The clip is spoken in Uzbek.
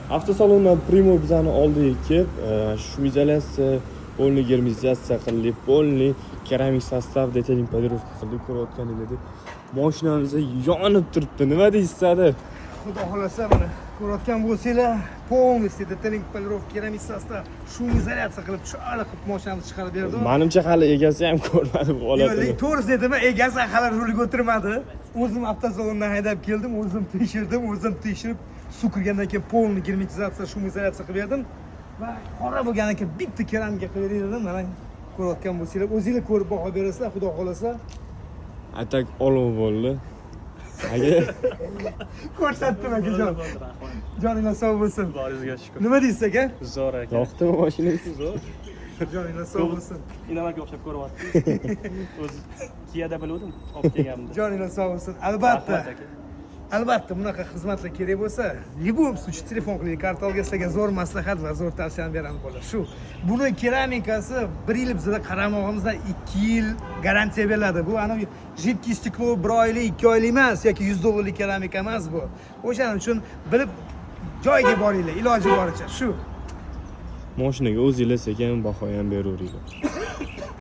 Avtosalondan Primo bizani oldiga kelib, shumizolyatsiya, полный герметизация qildik, полный keramik sostav detailing polirovka qildik. Ko'rayotganingizda mashinamiz yonib turibdi. Nima deysiz-da? Xudo xolasa mana ko'rayotgan bo'lsanglar, полностью detailing polirovka keramik sostav shumizolyatsiya qilib, chiroyli qilib mashinamizni chiqarib berdi. Menimcha hali egasi ham ko'rmadi bu holatni. Yo'q, to'g'risi aytaman, egasi hali ruliga o'tirmadi. O'zim avtosalondan haydab keldim, o'zim tekshirib, suv kirgandan keyin полный герметизация, shumizolyatsiya qilib berdim. Va qora bo'lgandan keyin bitta keramika qilib berdim. Mana ko'rayotgan bo'lsanglar, o'zingizlar ko'rib baho berasizlar, xudo xolasa. Atak olov bo'ldi. Aka Ko'rsatdim akajon. Joninglar sog' bo'lsin. Boringizga shukr. Nima deysiz aka? Zo'r aka. yoqdimi mashinangiz? Zo'r. Joninglar sog' bo'lsin. Inomarga o'xshab ko'ryapsiz. O'zi Kiyada bildim, olib kelganimda. Joninglar sog' bo'lsin. Albatta. Rahmat aka. Albatta bunaqa xizmatlar kerak bo'lsa, любой случай telefon qiling, kartalga sizlarga zo'r maslahat va zo'r tavsiyani beramiz bola. Shu. Buni keramikasi 1 yil bizda qaramog'imizdan 2 yil garantiya beriladi. Bu ana жидкий стекло 1 oylik, 2 oylik emas yoki $100 keramika emas bu. O'shaning uchun bilib joyiga boringlar, iloji boricha. Shu. Mashinaga o'zingiz sekin baho ham beraveringlar.